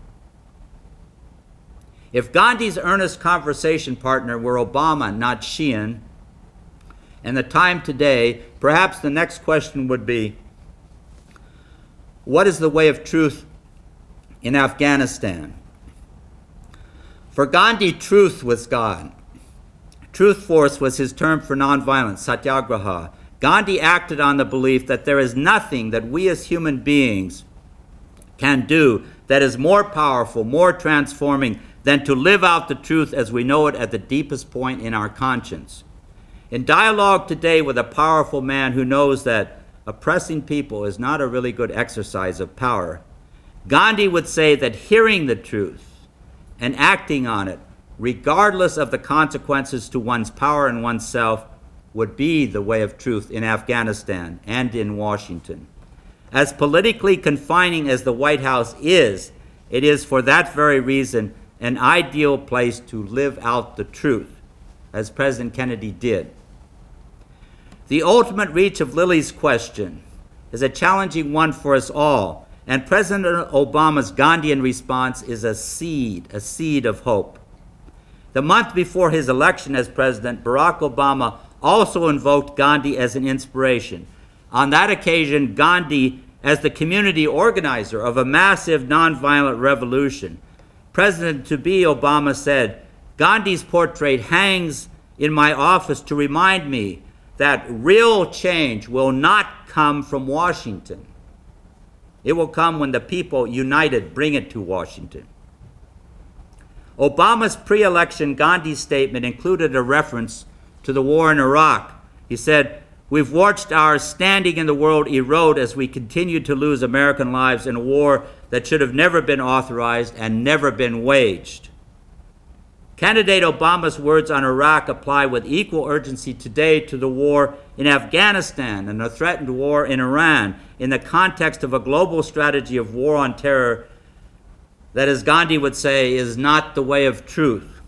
If Gandhi's earnest conversation partner were Obama, not Sheehan, and the time today, perhaps the next question would be, what is the way of truth in Afghanistan? For Gandhi, truth was God. Truth force was his term for nonviolence, satyagraha. Gandhi acted on the belief that there is nothing that we as human beings can do that is more powerful, more transforming than to live out the truth as we know it at the deepest point in our conscience. In dialogue today with a powerful man who knows that oppressing people is not a really good exercise of power, Gandhi would say that hearing the truth and acting on it, regardless of the consequences to one's power and oneself, would be the way of truth in Afghanistan and in Washington. As politically confining as the White House is, it is for that very reason an ideal place to live out the truth, as President Kennedy did. The ultimate reach of Lily's question is a challenging one for us all, and President Obama's Gandhian response is a seed of hope. The month before his election as president, Barack Obama also invoked Gandhi as an inspiration. On that occasion, Gandhi as the community organizer of a massive nonviolent revolution. President-to-be Obama said, "Gandhi's portrait hangs in my office to remind me that real change will not come from Washington. It will come when the people united bring it to Washington." Obama's pre-election Gandhi statement included a reference to the war in Iraq. He said, "We've watched our standing in the world erode as we continue to lose American lives in a war that should have never been authorized and never been waged." Candidate Obama's words on Iraq apply with equal urgency today to the war in Afghanistan and the threatened war in Iran in the context of a global strategy of war on terror that, as Gandhi would say, is not the way of truth.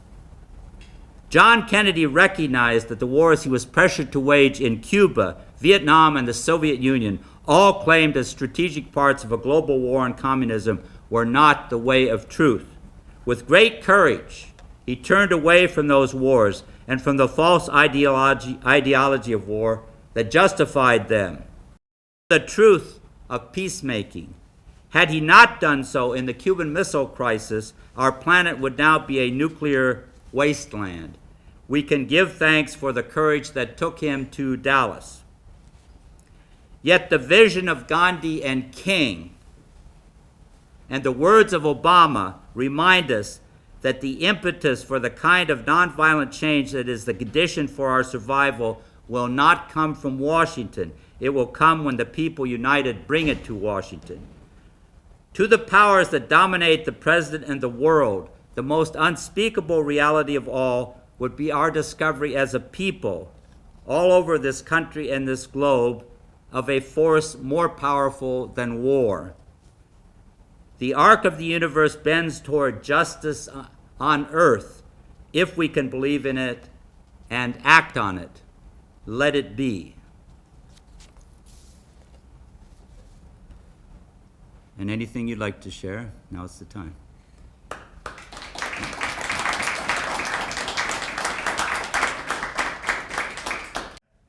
John Kennedy recognized that the wars he was pressured to wage in Cuba, Vietnam, and the Soviet Union, all claimed as strategic parts of a global war on communism, were not the way of truth. With great courage, he turned away from those wars and from the false ideology of war that justified them. The truth of peacemaking. Had he not done so in the Cuban Missile Crisis, our planet would now be a nuclear wasteland. We can give thanks for the courage that took him to Dallas. Yet the vision of Gandhi and King and the words of Obama remind us that the impetus for the kind of nonviolent change that is the condition for our survival will not come from Washington. It will come when the people united bring it to Washington. To the powers that dominate the president and the world, the most unspeakable reality of all would be our discovery as a people, all over this country and this globe, of a force more powerful than war. The arc of the universe bends toward justice on earth, if we can believe in it and act on it. Let it be. And anything you'd like to share, now's the time.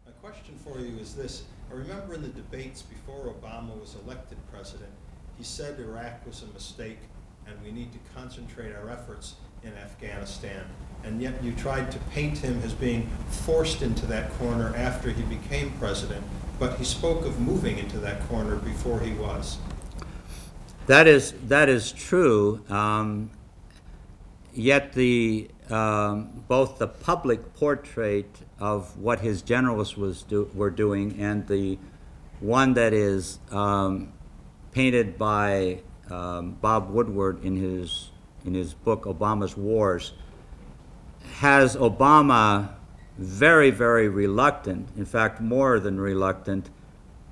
My question for you is this. I remember in the debates before Obama was elected president, he said Iraq was a mistake and we need to concentrate our efforts in Afghanistan. And yet you tried to paint him as being forced into that corner after he became president, but he spoke of moving into that corner before he was. That is true. Yet both the public portrait of what his generals were doing and the one that is painted by Bob Woodward in his book Obama's Wars has Obama very, very reluctant, in fact more than reluctant,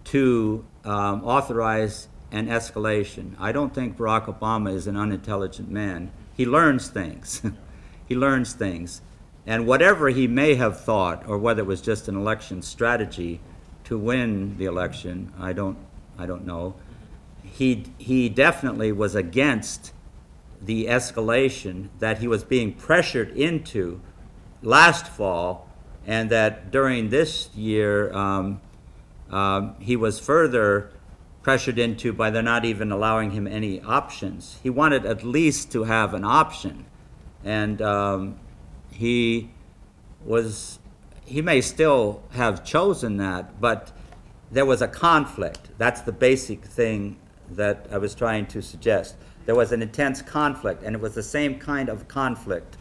to authorize an escalation. I don't think Barack Obama is an unintelligent man. He learns things. He learns things. And whatever he may have thought, or whether it was just an election strategy to win the election, I don't know. He definitely was against the escalation that he was being pressured into last fall, and that during this year he was further pressured into by they're not even allowing him any options. He wanted at least to have an option, and he may still have chosen that, but there was a conflict. That's the basic thing that I was trying to suggest. There was an intense conflict, and it was the same kind of conflict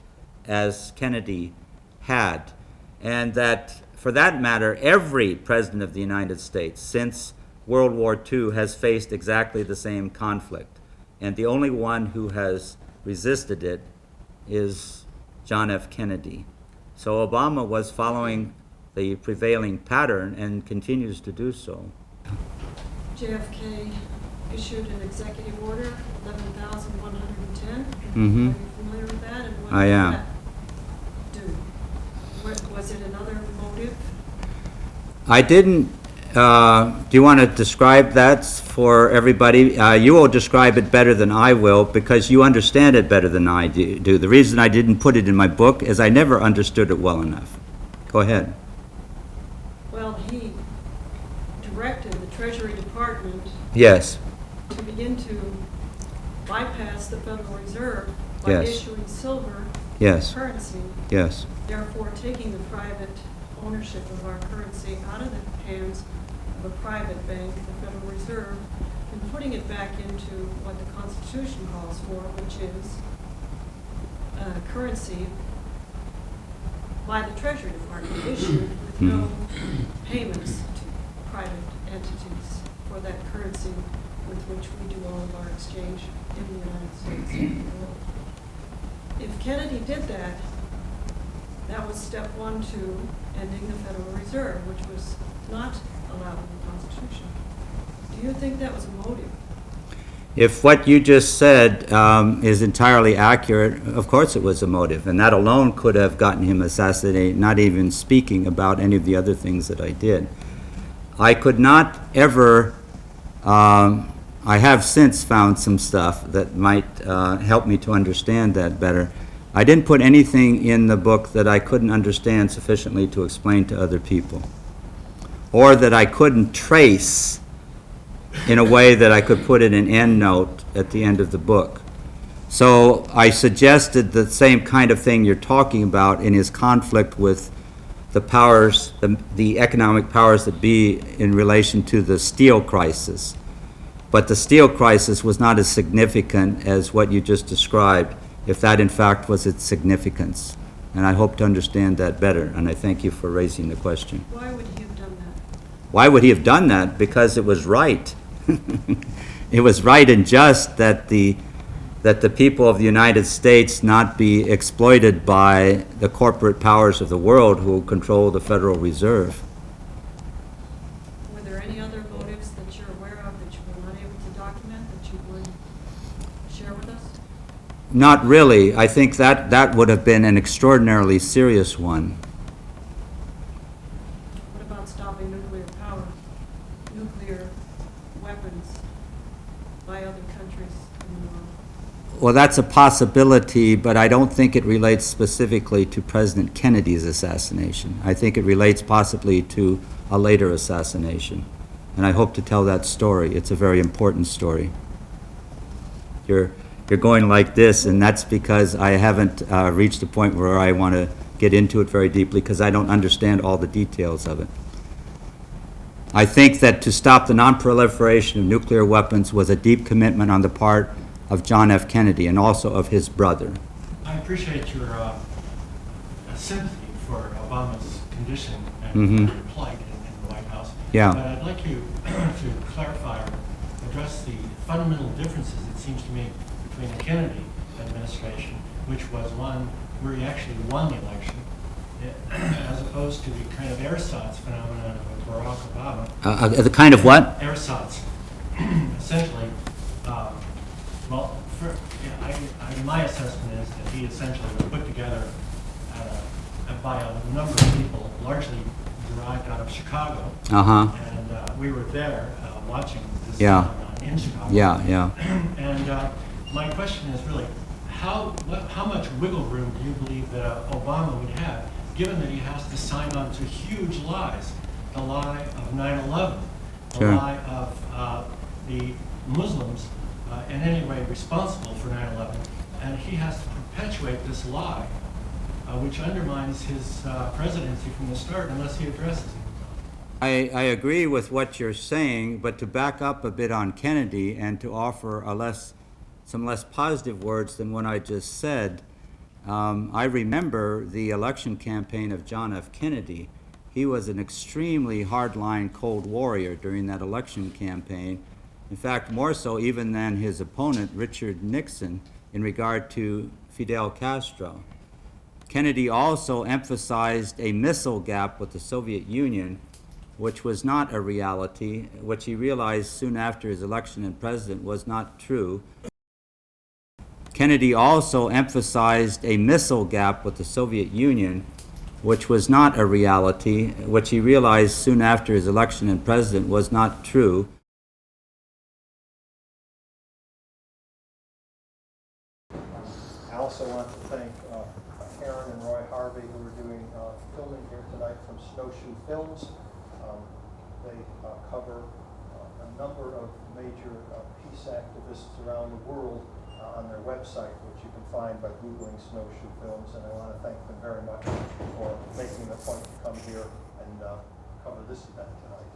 as Kennedy had, and that, for that matter, every president of the United States since World War II has faced exactly the same conflict, and the only one who has resisted it is John F. Kennedy. So Obama was following the prevailing pattern and continues to do so. JFK issued an executive order, 11,110. Mm-hmm. Are you familiar with that? And what I did am. that do? Was it another motive? I didn't do you want to describe that for everybody? You will describe it better than I will because you understand it better than I do. The reason I didn't put it in my book is I never understood it well enough. Go ahead. Well, he directed the Treasury Department Yes. to begin to bypass the Federal Reserve by Yes. issuing silver Yes. currency, Yes. therefore taking the private ownership of our currency out of the hands of a private bank, the Federal Reserve, and putting it back into what the Constitution calls for, which is currency by the Treasury Department issued with no payments to private entities for that currency with which we do all of our exchange in the United States and the world. If Kennedy did that, that was step 1 to ending the Federal Reserve, which was not allowed in the Constitution. Do you think that was a motive? If what you just said is entirely accurate, of course it was a motive, and that alone could have gotten him assassinated, not even speaking about any of the other things that I did. I could not ever, I have since found some stuff that might help me to understand that better. I didn't put anything in the book that I couldn't understand sufficiently to explain to other people, or that I couldn't trace in a way that I could put in an end note at the end of the book. So I suggested the same kind of thing you're talking about in his conflict with the powers, the economic powers that be in relation to the steel crisis. But the steel crisis was not as significant as what you just described, if that in fact was its significance. And I hope to understand that better, and I thank you for raising the question. Why would he have done that? Why would he have done that? Because it was right. It was right and just that the people of the United States not be exploited by the corporate powers of the world who control the Federal Reserve. Were there any other motives that you're aware of that you were not able to document that you would share with us? Not really. I think that would have been an extraordinarily serious one. What about stopping nuclear power, nuclear weapons by other countries in the world? Well, that's a possibility, but I don't think it relates specifically to President Kennedy's assassination. I think it relates possibly to a later assassination. And I hope to tell that story. It's a very important story. You're going like this, and that's because I haven't reached a point where I want to get into it very deeply because I don't understand all the details of it. I think that to stop the non-proliferation of nuclear weapons was a deep commitment on the part of John F. Kennedy and also of his brother. I appreciate your sympathy for Obama's condition and Mhm. plight in the White House. Yeah. But I'd like you to clarify or address the fundamental differences, it seems to me, between the Kennedy administration, which was one where he actually won the election, as opposed to the kind of ersatz phenomenon of Barack Obama. The kind of what? Ersatz. Essentially, my assessment is that he essentially was put together by a number of people, largely derived out of Chicago. Uh-huh. And we were there watching this Yeah. phenomenon in Chicago. Yeah, yeah. And my question is really, how much wiggle room do you believe that Obama would have, given that he has to sign on to huge lies, the lie of 9/11, the Sure. lie of the Muslims in any way responsible for 9/11, and he has to perpetuate this lie, which undermines his presidency from the start unless he addresses it. I agree with what you're saying, but to back up a bit on Kennedy and to offer some less positive words than what I just said, I remember the election campaign of John F. Kennedy. He was an extremely hardline Cold Warrior during that election campaign. In fact, more so even than his opponent, Richard Nixon, in regard to Fidel Castro. Kennedy also emphasized a missile gap with the Soviet Union, which was not a reality, which he realized soon after his election as president was not true. Kennedy also emphasized a missile gap with the Soviet Union, which was not a reality, which he realized soon after his election and president was not true. I also want to thank Karen and Roy Harvey, who are doing filming here tonight from Snowshoe Films. They cover a number of major peace activists around the world on their website, which you can find by Googling Snowshoe Films, and I want to thank them very much for making the point to come here and cover this event tonight.